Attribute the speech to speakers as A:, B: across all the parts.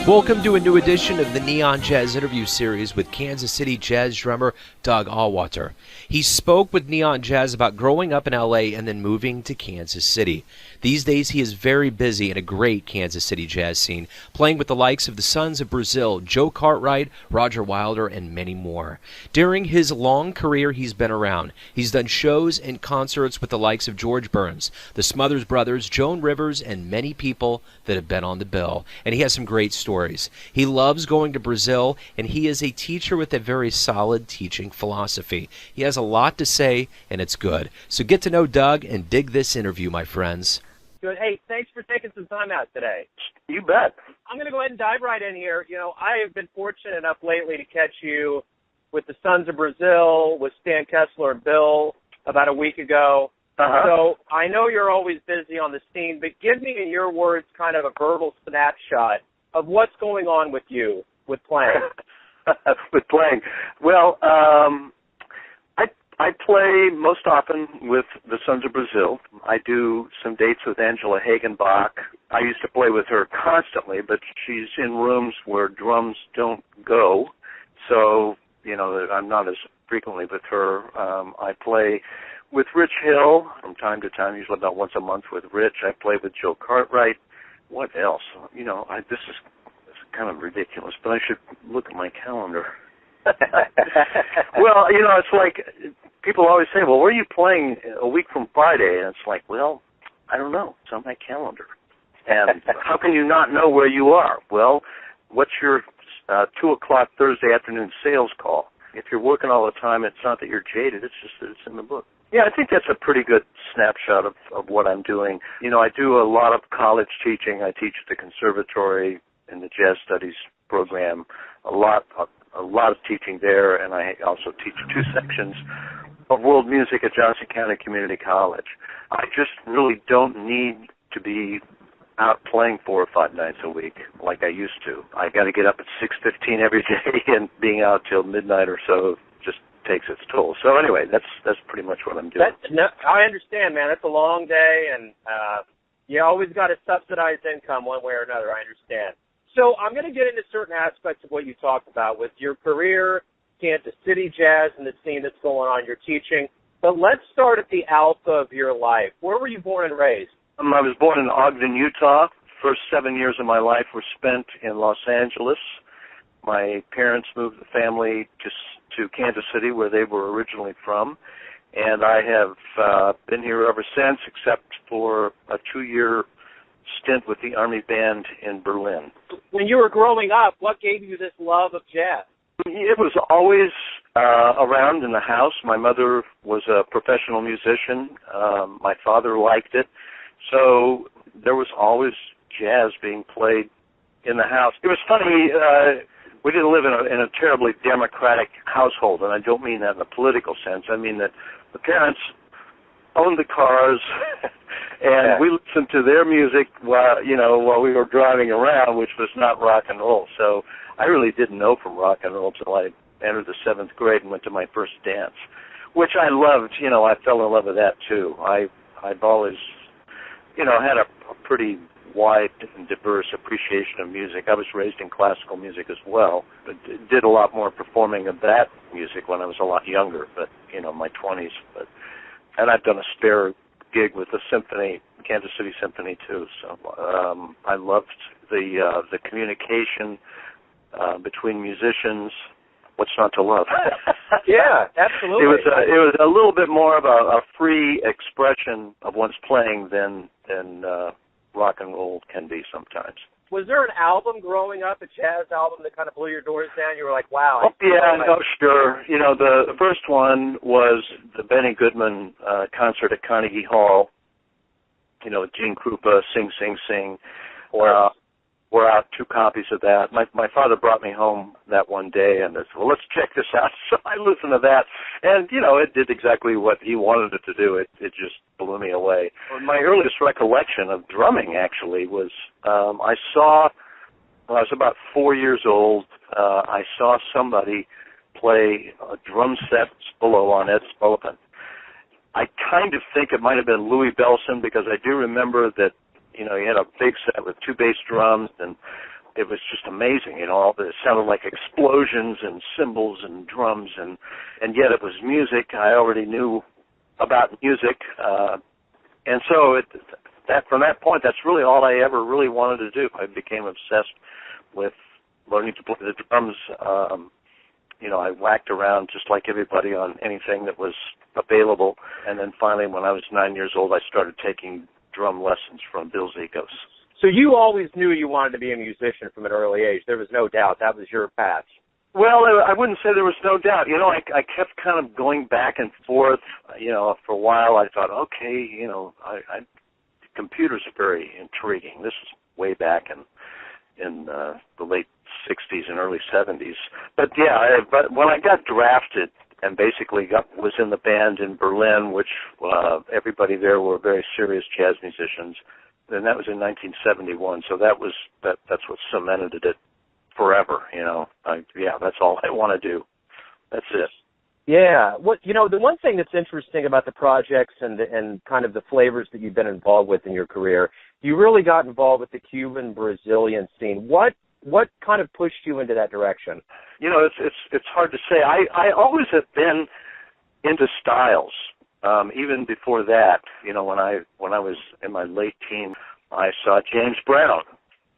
A: Welcome to a new edition of the Neon Jazz interview series with Kansas City jazz drummer Doug Auwarter. He spoke with Neon Jazz about growing up in L.A. and then moving to Kansas City. These days he is very busy in a great Kansas City jazz scene, playing with the likes of the Sons of Brasil, Joe Cartwright, Roger Wilder, and many more. During his long career he's been around. He's done shows and concerts with the likes of George Burns, the Smothers Brothers, Joan Rivers, and many people that have been on the bill. And he has some great stories. He loves going to Brazil, and he is a teacher with a very solid teaching philosophy. He has a lot to say, and it's good. So get to know Doug and dig this interview, my friends.
B: Good. Hey, thanks for taking some time out today.
C: You bet.
B: I'm going to go ahead and dive right in here. You know, I have been fortunate enough lately to catch you with the Sons of Brasil, with Stan Kessler and Bill about a week ago. So I know you're always busy on the scene, but give me, in your words, kind of a verbal snapshot of what's going on with you with playing.
C: With playing. Well, I play most often with the Sons of Brasil. I do some dates with Angela Hagenbach. I used to play with her constantly, but she's in rooms where drums don't go, so, you know, I'm not as frequently with her. I play with Rich Hill from time to time, usually about once a month with Rich. I play with Joe Cartwright. What else? You know, this is kind of ridiculous, but I should look at my calendar. Well, you know, it's like people always say, well, where are you playing a week from Friday? And it's like, well, I don't know. It's on my calendar. And how can you not know where you are? Well, what's your 2 o'clock Thursday afternoon sales call? If you're working all the time, it's not that you're jaded. It's just that it's in the book. Yeah, I think that's a pretty good snapshot of what I'm doing. You know, I do a lot of college teaching. I teach at the conservatory in the jazz studies program. A lot of teaching there, and I also teach 2 sections of world music at Johnson County Community College. I just really don't need to be out playing 4 or 5 nights a week like I used to. I got to get up at 6:15 every day, and being out till midnight or so just takes its toll. So anyway, that's pretty much what I'm doing.
B: I understand, man. It's a long day, and you always got to subsidize income one way or another. I understand. So I'm going to get into certain aspects of what you talked about with your career, Kansas City jazz, and the scene that's going on, your teaching. But let's start at the alpha of your life. Where were you born and raised?
C: I was born in Ogden, Utah. First 7 years of my life were spent in Los Angeles. My parents moved the family to Kansas City, where they were originally from. And I have been here ever since, except for a 2-year stint with the Army Band in Berlin.
B: When you were growing up, what gave you this love of jazz?
C: It was always around in the house. My mother was a professional musician. My father liked it. So there was always jazz being played in the house. It was funny, we didn't live in a terribly democratic household, and I don't mean that in a political sense. I mean that the parents owned the cars, and we listened to their music while we were driving around, which was not rock and roll. So I really didn't know from rock and roll until I entered the 7th grade and went to my first dance, which I loved. You know, I fell in love with that too. I've always, had a pretty wide and diverse appreciation of music. I was raised in classical music as well, but did a lot more performing of that music when I was a lot younger, but, my 20s. And I've done a spare gig with the symphony, Kansas City Symphony too. So I loved the communication between musicians. What's not to love?
B: Yeah, absolutely.
C: It was a little bit more of a free expression of one's playing than rock and roll can be sometimes.
B: Was there an album growing up, a jazz album that kind of blew your doors down? You were like, wow.
C: Sure. The first one was the Benny Goodman concert at Carnegie Hall. Gene Krupa, Sing, Sing, Sing. Were out 2 copies of that. My father brought me home that one day and said, well, let's check this out. So I listened to that, and, it did exactly what he wanted it to do. It just blew me away. My earliest recollection of drumming, actually, was I saw, when I was about 4 years old, I saw somebody play a drum set below on Ed Sullivan. I kind of think it might have been Louis Bellson, because I do remember that he had a big set with 2 bass drums and it was just amazing. It sounded like explosions and cymbals and drums, and yet it was music. I already knew about music, and so from that point, that's really all I ever really wanted to do. I became obsessed with learning to play the drums. I whacked around just like everybody on anything that was available, and then finally, when I was 9 years old, I started taking drum lessons from Bill Zikos.
B: So you always knew you wanted to be a musician from an early age. There was no doubt. That was your path.
C: Well, I wouldn't say there was no doubt. I kept kind of going back and forth. For a while I thought, okay, computers are very intriguing. This is way back in the late 60s and early 70s. But but when I got drafted and basically was in the band in Berlin, which everybody there were very serious jazz musicians, then that was in 1971. So that's what cemented it forever. That's all I want to do. That's it.
B: Yeah. The one thing that's interesting about the projects and kind of the flavors that you've been involved with in your career, you really got involved with the Cuban Brazilian scene. What kind of pushed you into that direction?
C: It's hard to say. I always have been into styles. Even before that, when I was in my late teens, I saw James Brown.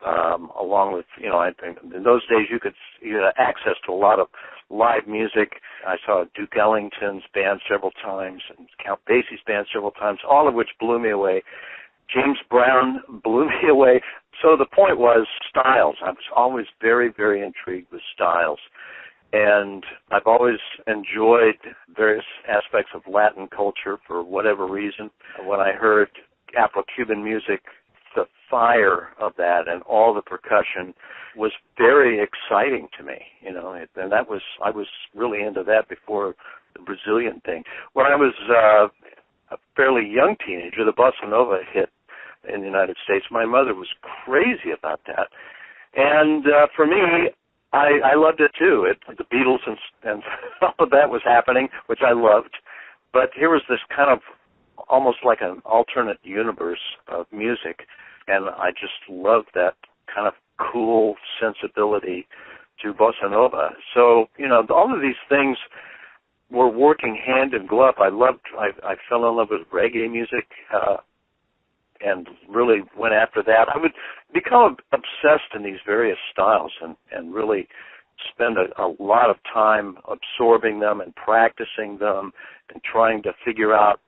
C: Along with, I think in those days you had access to a lot of live music. I saw Duke Ellington's band several times and Count Basie's band several times, all of which blew me away. James Brown blew me away. So the point was styles. I was always very, very intrigued with styles. And I've always enjoyed various aspects of Latin culture for whatever reason. When I heard Afro-Cuban music, the fire of that and all the percussion was very exciting to me, and I was really into that before the Brazilian thing. When I was a fairly young teenager, the bossa nova hit in the United States. My mother was crazy about that, and for me, I loved it too. The Beatles and all of that was happening, which I loved, but here was this kind of almost like an alternate universe of music. And I just loved that kind of cool sensibility to bossa nova. So, all of these things were working hand in glove. I fell in love with reggae music, and really went after that. I would become obsessed in these various styles and really spend a lot of time absorbing them and practicing them and trying to figure out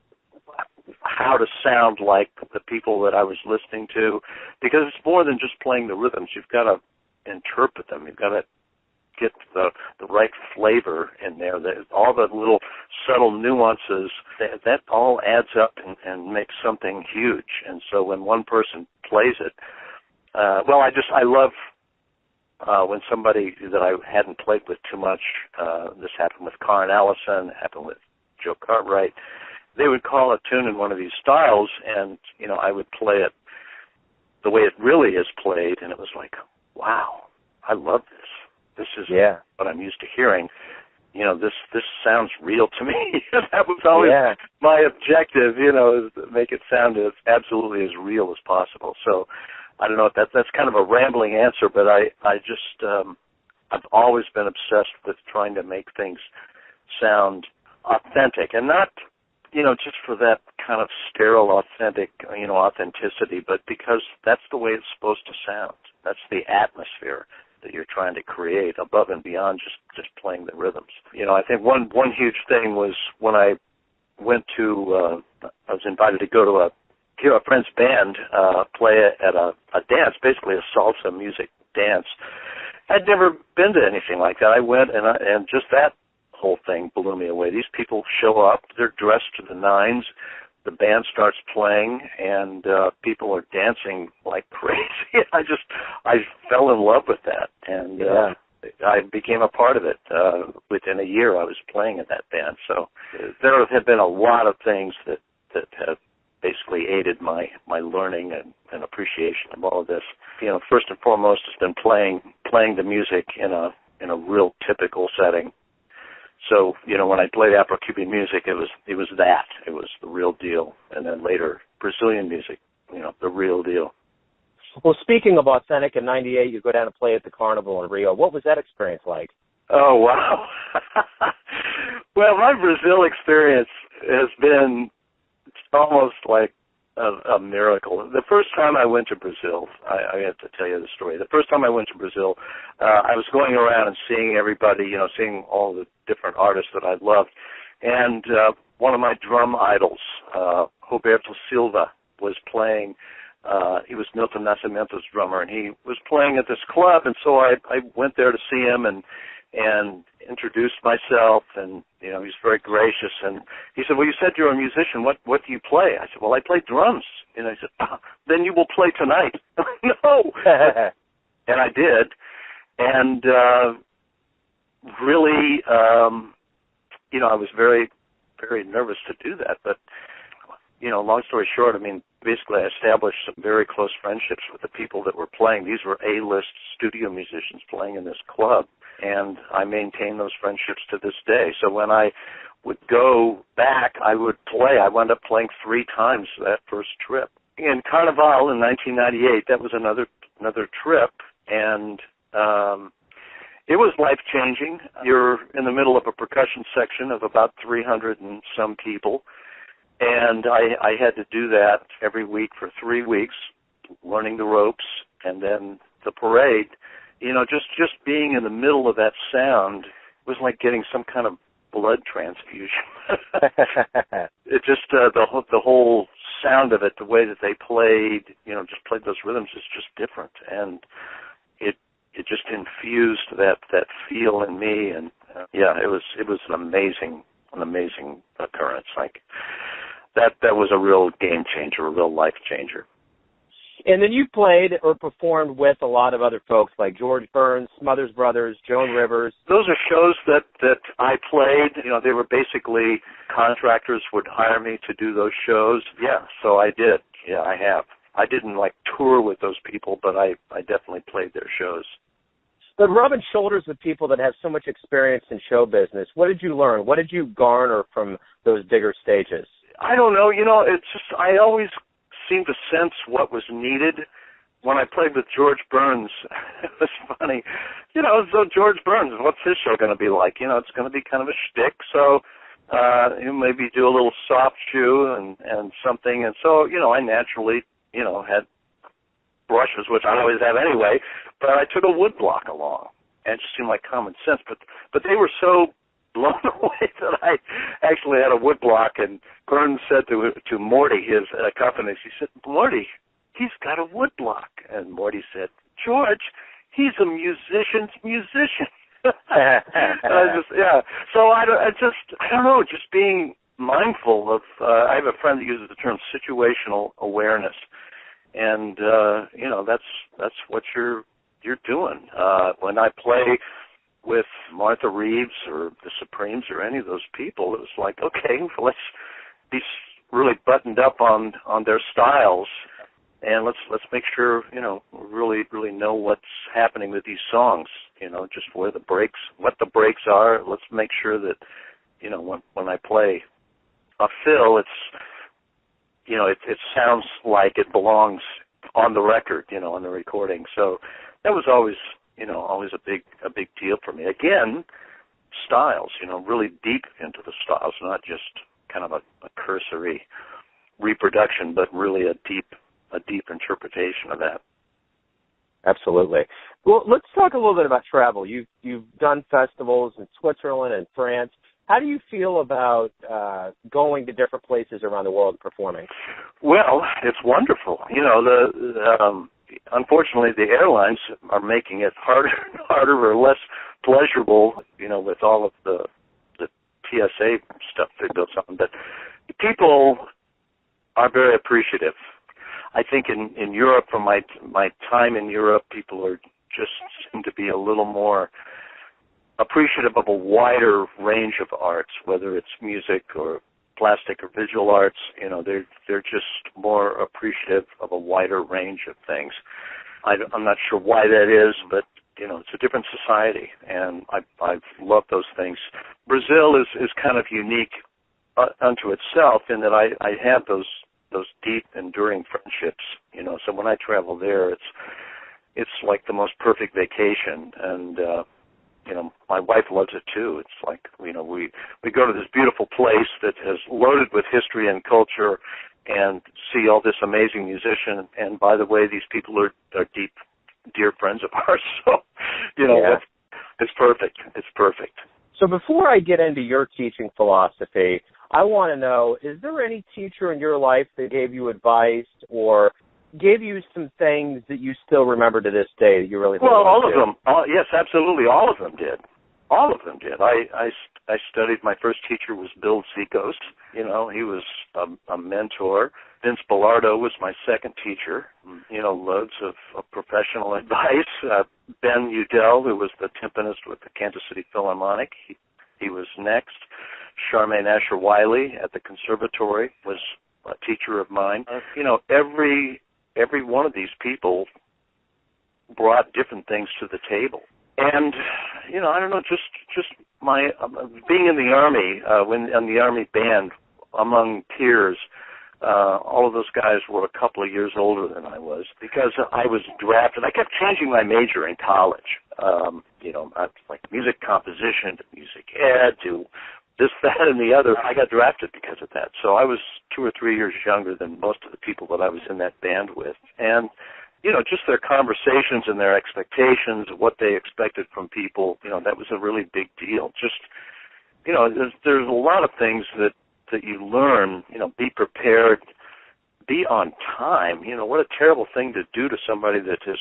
C: how to sound like the people that I was listening to, because it's more than just playing the rhythms. You've got to interpret them. You've got to get the right flavor in there. All the little subtle nuances, that all adds up and makes something huge. And so when one person plays it, I love when somebody that I hadn't played with too much, this happened with Carn Allison, happened with Joe Cartwright, they would call a tune in one of these styles, and, I would play it the way it really is played, and it was like, wow, I love this. This is what I'm used to hearing. This sounds real to me. That was always my objective, is to make it sound as absolutely as real as possible. So I don't know if that's kind of a rambling answer, but I just, I've always been obsessed with trying to make things sound authentic, and not, just for that kind of sterile, authentic, authenticity, but because that's the way it's supposed to sound. That's the atmosphere that you're trying to create above and beyond just playing the rhythms. I think one huge thing was when I went to, I was invited to go to hear a friend's band play at a dance, basically a salsa music dance. I'd never been to anything like that. I went, and just that whole thing blew me away. These people show up, they're dressed to the nines, the band starts playing, and people are dancing like crazy. I fell in love with that, and I became a part of it. Within a year, I was playing in that band. So there have been a lot of things that have basically aided my learning and appreciation of all of this. First and foremost, has been playing the music in a real typical setting. So, when I played Afro-Cuban music, it was the real deal. And then later, Brazilian music, the real deal.
B: Well, speaking of authentic, in '98, you go down and play at the Carnival in Rio. What was that experience like?
C: Oh, wow. Well, my Brazil experience has been almost like a miracle. The first time I went to Brazil, I have to tell you the story. The first time I went to Brazil, I was going around and seeing everybody, seeing all the different artists that I loved. And one of my drum idols, Roberto Silva, was playing. He was Milton Nascimento's drummer, and he was playing at this club. And so I went there to see him and introduced myself, and he was very gracious. And he said, "Well, you said you're a musician. What do you play?" I said, "Well, I play drums." And I said, "Then you will play tonight." No. And I did, and really, I was very, very nervous to do that. But long story short, basically I established some very close friendships with the people that were playing. These were A-list studio musicians playing in this club, and I maintain those friendships to this day. So when I would go back, I would play. I wound up playing 3 times that first trip. In Carnival in 1998, that was another trip, and it was life-changing. You're in the middle of a percussion section of about 300 and some people, and I had to do that every week for 3 weeks, learning the ropes, and then the parade. Just being in the middle of that sound was like getting some kind of blood transfusion. It just the whole sound of it, the way that they played, just played those rhythms is just different, and it just infused that feel in me, and it was an amazing occurrence. Like that was a real game changer, a real life changer.
B: And then you played or performed with a lot of other folks like George Burns, Smothers Brothers, Joan Rivers.
C: Those are shows that I played. They were basically contractors would hire me to do those shows. Yeah, so I did. Yeah, I have. I didn't tour with those people, but I definitely played their shows.
B: But rubbing shoulders with people that have so much experience in show business, what did you learn? What did you garner from those bigger stages?
C: I don't know. It's just I always seemed to sense what was needed. When I played with George Burns, it was funny. So George Burns, what's his show going to be like? It's going to be kind of a shtick, so maybe do a little soft shoe and something. And so, I naturally, had brushes, which I always have anyway, but I took a wood block along, and it just seemed like common sense. But they were so blown away that I actually had a wood block, and Burns said to Morty, his accompanist, he said, "Morty, he's got a wood block." And Morty said, "George, he's a musician's musician." So I don't know, just being mindful of, I have a friend that uses the term situational awareness, and, that's what you're doing. When I play with Martha Reeves or the Supremes or any of those people, it was like, okay, let's be really buttoned up on their styles, and let's make sure really know what's happening with these songs. Just what the breaks are. Let's make sure that when I play a fill, it sounds like it belongs on the record, on the recording. So that was always a big deal for me. Again, styles, really deep into the styles, not just kind of a cursory reproduction, but really a deep interpretation of that.
B: Absolutely. Well, let's talk a little bit about travel. You've done festivals in Switzerland and France. How do you feel about going to different places around the world performing?
C: Well, it's wonderful. Unfortunately, the airlines are making it harder and harder or less pleasurable, with all of the TSA stuff they built on. But people are very appreciative. I think in Europe, from my time in Europe, people just seem to be a little more appreciative of a wider range of arts, whether it's music or plastic or visual arts. They're just more appreciative of a wider range of things. I'm not sure why that is, but it's a different society, and I've loved those things. Brazil is kind of unique unto itself in that I had those those deep, enduring friendships. So when I travel there, it's like the most perfect vacation, and my wife loves it too. It's like we go to this beautiful place that is loaded with history and culture, and see all this amazing musician. And by the way, these people are dear friends of ours. So it's perfect. It's perfect.
B: So before I get into your teaching philosophy, I want to know, is there any teacher in your life that gave you advice or gave you some things that you still remember to this day that you really think
C: all of them. Yes, absolutely. All of them did. All of them did. I studied, my first teacher was Bill Zikos. He was a mentor. Vince Bellardo was my second teacher. Loads of professional advice. Ben Udell, who was the timpanist with the Kansas City Philharmonic, he was next. Charmaine Asher-Wiley at the conservatory was a teacher of mine. Every one of these people brought different things to the table. And, I don't know, just my being in the Army, in the Army band among peers, all of those guys were a couple of years older than I was because I was drafted. I kept changing my major in college, like music composition to music ed to this, that, and the other. I got drafted because of that. So I was 2 or 3 years younger than most of the people that I was in that band with. And, just their conversations and their expectations, what they expected from people, that was a really big deal. Just, there's a lot of things that you learn, be prepared, be on time. What a terrible thing to do to somebody that has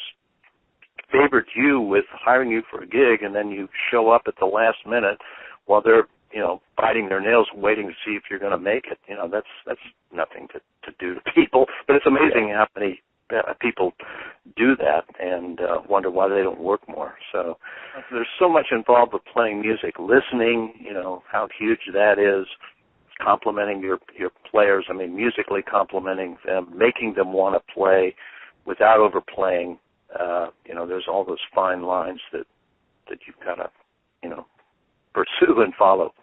C: favored you with hiring you for a gig, and then you show up at the last minute while they're, biting their nails waiting to see if you're going to make it. That's nothing to do to people. But it's amazing how many people do that and wonder why they don't work more. So there's so much involved with playing music, listening, how huge that is, complimenting your players, musically complimenting them, making them want to play without overplaying. There's all those fine lines that you've got to, pursue and follow.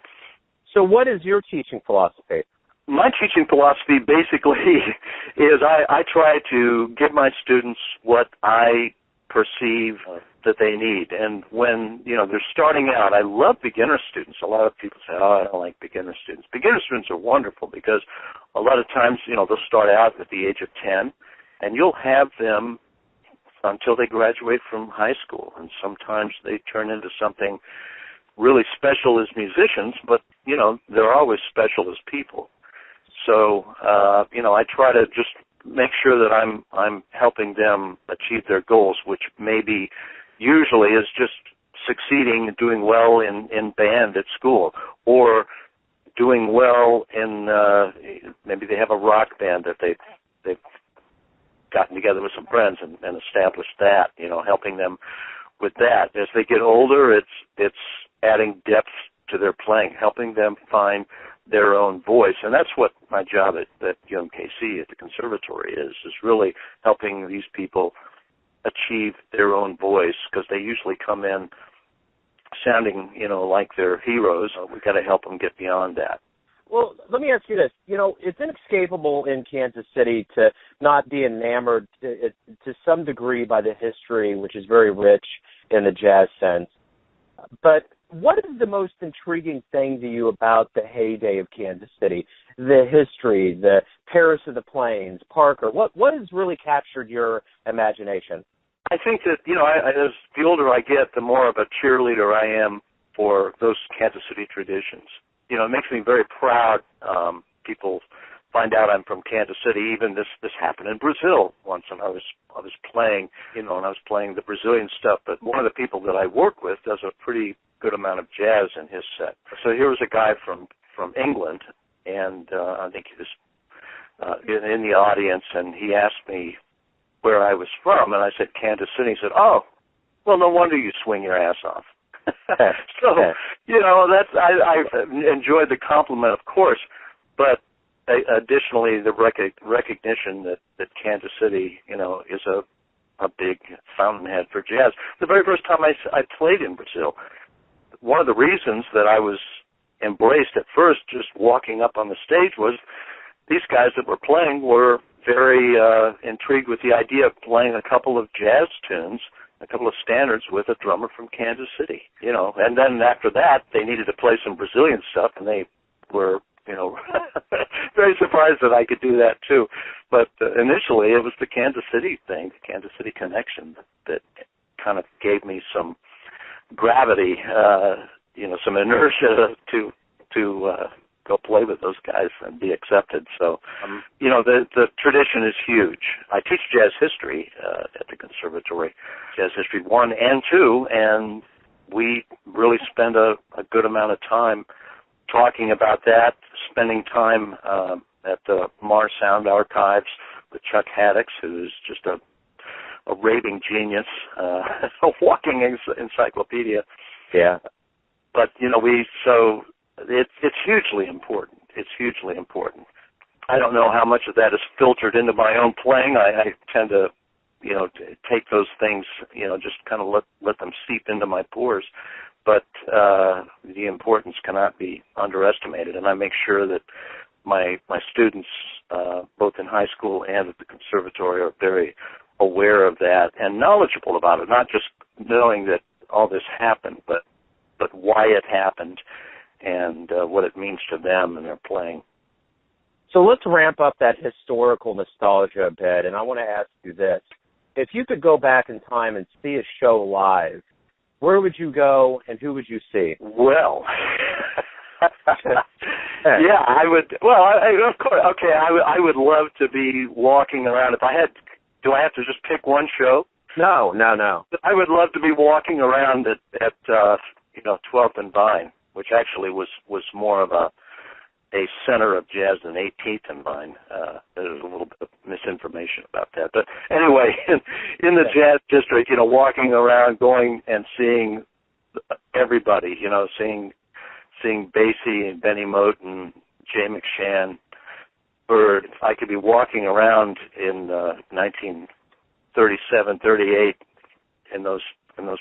B: So what is your teaching philosophy?
C: My teaching philosophy basically is I try to give my students what I perceive that they need. And when, they're starting out, I love beginner students. A lot of people say, I don't like beginner students. Beginner students are wonderful because a lot of times, they'll start out at the age of 10, and you'll have them until they graduate from high school. And sometimes they turn into something really special as musicians, but, they're always special as people. So, I try to just make sure that I'm helping them achieve their goals, which maybe usually is just succeeding and doing well in band at school, or doing well in maybe they have a rock band that they've gotten together with some friends and established that, helping them with that. As they get older, it's adding depth to their playing, helping them find their own voice. And that's what my job at UMKC at the conservatory is really helping these people achieve their own voice, because they usually come in sounding, like they're heroes. We've got to help them get beyond that.
B: Well, let me ask you this. It's inescapable in Kansas City to not be enamored to some degree by the history, which is very rich in the jazz sense. But what is the most intriguing thing to you about the heyday of Kansas City? The history, the Paris of the Plains, Parker. What has really captured your imagination?
C: I think that, as the older I get, the more of a cheerleader I am for those Kansas City traditions. It makes me very proud. People find out I'm from Kansas City. Even this happened in Brazil once, and I was playing, and I was playing the Brazilian stuff. But one of the people that I work with does a pretty good amount of jazz in his set. So here was a guy from England, and I think he was in the audience, and he asked me where I was from, and I said Kansas City. He said, "Oh, well, no wonder you swing your ass off." So, that's I enjoyed the compliment, of course, but additionally the recognition that Kansas City, is a big fountainhead for jazz. The very first time I played in Brazil, one of the reasons that I was embraced at first just walking up on the stage was these guys that were playing were very intrigued with the idea of playing a couple of jazz tunes, a couple of standards with a drummer from Kansas City, and then after that they needed to play some Brazilian stuff, and they were, very surprised that I could do that too. But initially it was the Kansas City thing, the Kansas City connection that kind of gave me some gravity, some inertia to go play with those guys and be accepted. So, the tradition is huge. I teach jazz history at the conservatory, jazz history 1 and 2, and we really spend a good amount of time talking about that, spending time at the Mars Sound Archives with Chuck Haddix, who's just a raving genius, a walking encyclopedia.
B: Yeah.
C: But, so it's hugely important. It's hugely important. I don't know how much of that is filtered into my own playing. I tend to, take those things, just kind of let them seep into my pores. But the importance cannot be underestimated, and I make sure that my students, both in high school and at the conservatory, are very aware of that and knowledgeable about it, not just knowing that all this happened, but why it happened and what it means to them and their playing.
B: So let's ramp up that historical nostalgia a bit, and I want to ask you this. If you could go back in time and see a show live, where would you go and who would you see?
C: Well, yeah, I would. Well, of course. Okay, I would love to be walking around. If I had, do I have to just pick one show?
B: No.
C: I would love to be walking around at 12th and Vine, which actually was more of a center of jazz than 18th and Vine. There's a little bit of misinformation about that. But anyway, in the jazz district, walking around, going and seeing everybody, seeing Basie and Benny Moten, Jay McShann, Bird. I could be walking around in 1937, 38 in those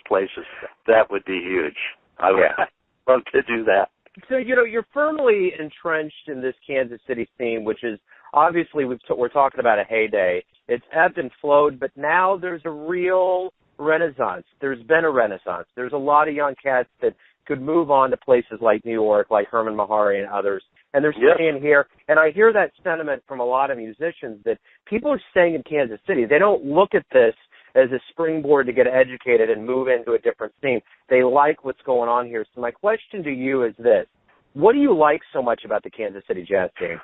C: places. That would be huge. I would love to do that.
B: So, you're firmly entrenched in this Kansas City scene, which is obviously we're talking about a heyday. It's ebbed and flowed, but now there's a real renaissance. There's been a renaissance. There's a lot of young cats that could move on to places like New York, like Herman Mahari and others, and they're staying here. And I hear that sentiment from a lot of musicians that people are staying in Kansas City. They don't look at this as a springboard to get educated and move into a different scene. They like what's going on here. So my question to you is this. What do you like so much about the Kansas City jazz scene?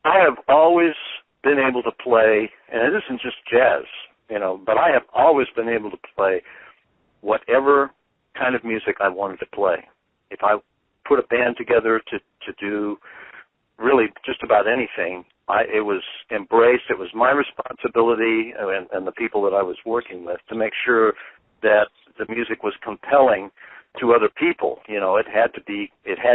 C: I have always been able to play, and it isn't just jazz, but I have always been able to play whatever kind of music I wanted to play. If I put a band together to do really just about anything, it was embraced. It was my responsibility and the people that I was working with to make sure that the music was compelling to other people. It had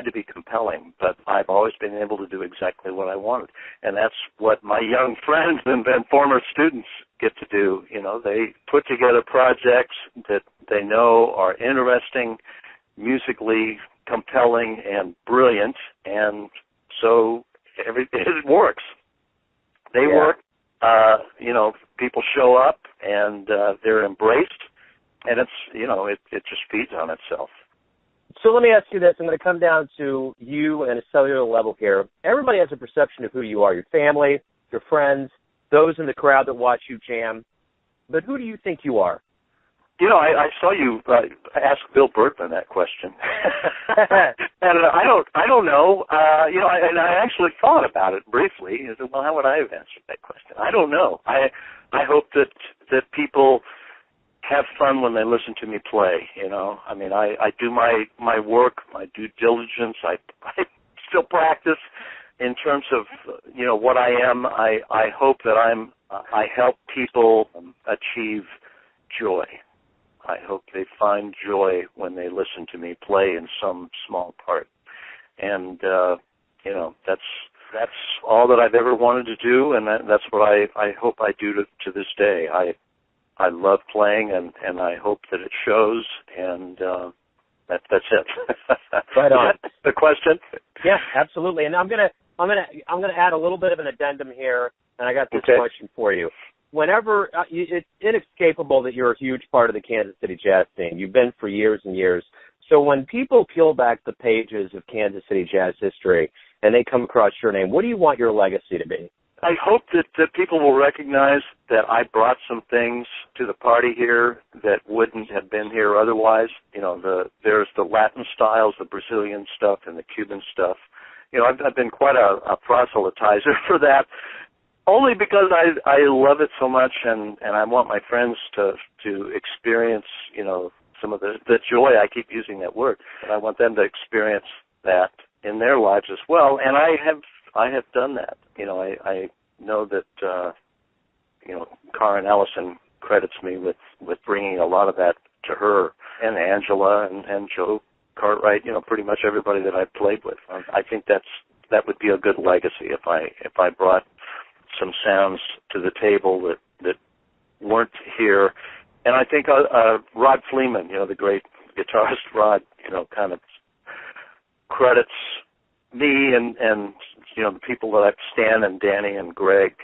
C: to be compelling, but I've always been able to do exactly what I wanted. And that's what my young friends and former students get to do. They put together projects that they know are interesting, musically compelling and brilliant, and so it works. They work, people show up and they're embraced, and it's, it just feeds on itself.
B: So let me ask you this. I'm going to come down to you at a cellular level here. Everybody has a perception of who you are, your family, your friends, those in the crowd that watch you jam. But who do you think you are?
C: I saw you ask Bill Berkman that question, and I don't know. And I actually thought about it briefly. I said, well, how would I have answered that question? I don't know. I hope that people have fun when they listen to me play. I do my work, my due diligence. I still practice in terms of what I am. I hope that I help people achieve joy. I hope they find joy when they listen to me play in some small part. And, that's all that I've ever wanted to do, and that's what I hope I do to this day. I love playing, and I hope that it shows, and that's it.
B: Right on.
C: The question?
B: Yeah, absolutely. And I'm I'm gonna add a little bit of an addendum here, and I got this
C: Okay.
B: question for you. Whenever it's inescapable that you're a huge part of the Kansas City jazz scene. You've been for years and years. So when people peel back the pages of Kansas City jazz history and they come across your name, what do you want your legacy to be?
C: I hope that people will recognize that I brought some things to the party here that wouldn't have been here otherwise. You know, there's the Latin styles, the Brazilian stuff, and the Cuban stuff. You know, I've been quite a proselytizer for that, only because I love it so much, and I want my friends to experience, you know, some of the joy. I keep using that word, and I want them to experience that in their lives as well. And I have done that. You know, I know that you know, Karen Ellison credits me with bringing a lot of that to her, and Angela and Joe Cartwright. You know, pretty much everybody that I've played with. I think that would be a good legacy if I brought some sounds to the table that weren't here. And I think Rod Fleeman, you know, the great guitarist Rod, you know, kind of credits me and you know, the people that Stan and Danny and Greg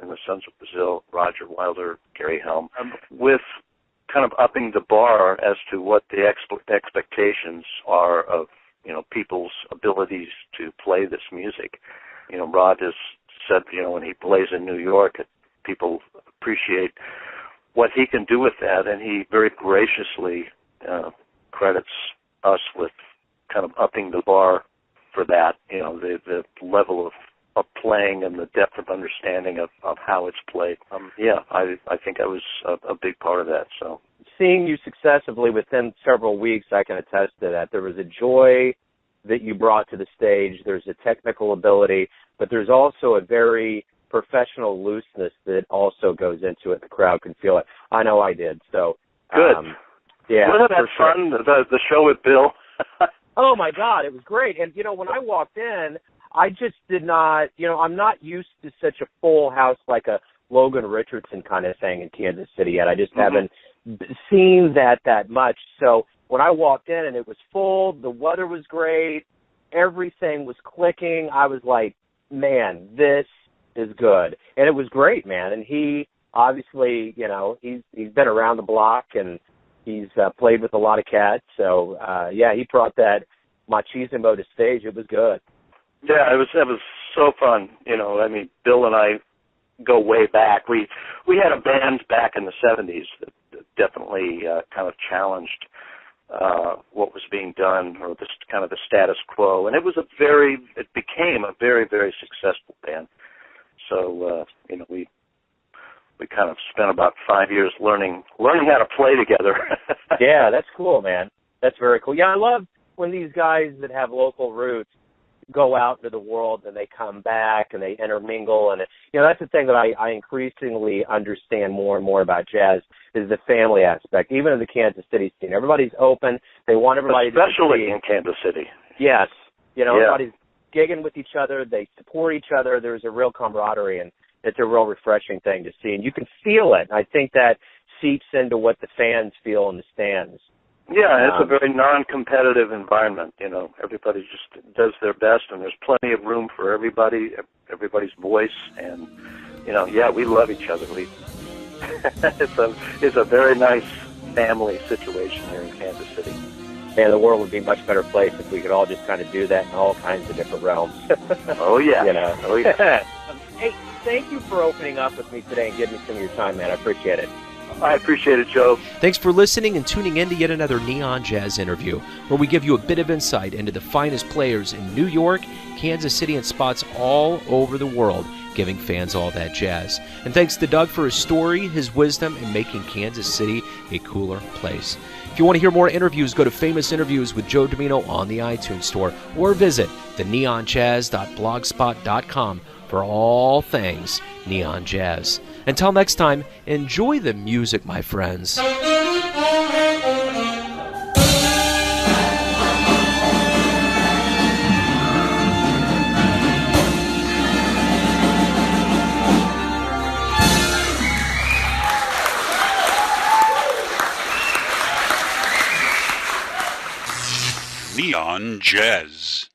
C: and the Sons of Brazil, Roger Wilder, Gary Helm, with kind of upping the bar as to what the expectations are of, you know, people's abilities to play this music. You know, Rod has said, you know, when he plays in New York, people appreciate what he can do with that, and he very graciously credits us with kind of upping the bar for that, you know, the level of playing and the depth of understanding of how it's played. Yeah, I think I was a big part of that. So
B: seeing you successively within several weeks, I can attest to that. There was a joy that you brought to the stage. There's a technical ability, but there's also a very professional looseness that also goes into it. The crowd can feel it. I know I did. So
C: good.
B: Yeah,
C: wasn't that fun? The show with Bill.
B: Oh, my God, it was great. And, you know, when I walked in, I just did not, you know, I'm not used to such a full house like a Logan Richardson kind of thing in Kansas City yet. I just haven't seen that much. So when I walked in and it was full, the weather was great, everything was clicking, I was like, man, this is good. And it was great, man. And he obviously, you know, he's been around the block and he's played with a lot of cats. So, yeah, he brought that machismo to stage. It was good.
C: Yeah, it was so fun. You know, I mean, Bill and I go way back. We had a band back in the 70s that definitely kind of challenged what was being done, or this kind of the status quo. And it became a very, very successful band. So, you know, we kind of spent about 5 years learning how to play together.
B: Yeah, that's cool, man. That's very cool. Yeah, I love when these guys that have local roots go out into the world and they come back and they intermingle. And, you know, that's the thing that I increasingly understand more and more about jazz is the family aspect, even in the Kansas City scene. Everybody's open. They want everybody to
C: Especially in Kansas City.
B: Yes. You know,
C: yeah.
B: Everybody's gigging with each other. They support each other. There's a real camaraderie, and it's a real refreshing thing to see. And you can feel it. I think that seeps into what the fans feel in the stands.
C: Yeah, it's a very non-competitive environment. You know, everybody just does their best, and there's plenty of room for everybody's voice. And, you know, yeah, we love each other. It's a very nice family situation here in Kansas City.
B: Man, the world would be a much better place if we could all just kind of do that in all kinds of different realms.
C: Oh, yeah.
B: You know?
C: Oh, yeah.
B: Hey, thank you for opening up with me today and giving me some of your time, man. I appreciate it.
C: I appreciate it, Joe.
A: Thanks for listening and tuning in to yet another Neon Jazz interview, where we give you a bit of insight into the finest players in New York, Kansas City, and spots all over the world, giving fans all that jazz. And thanks to Doug for his story, his wisdom, and making Kansas City a cooler place. If you want to hear more interviews, go to Famous Interviews with Joe Domino on the iTunes Store, or visit theneonjazz.blogspot.com for all things Neon Jazz. Until next time, enjoy the music, my friends.
D: Neon Jazz.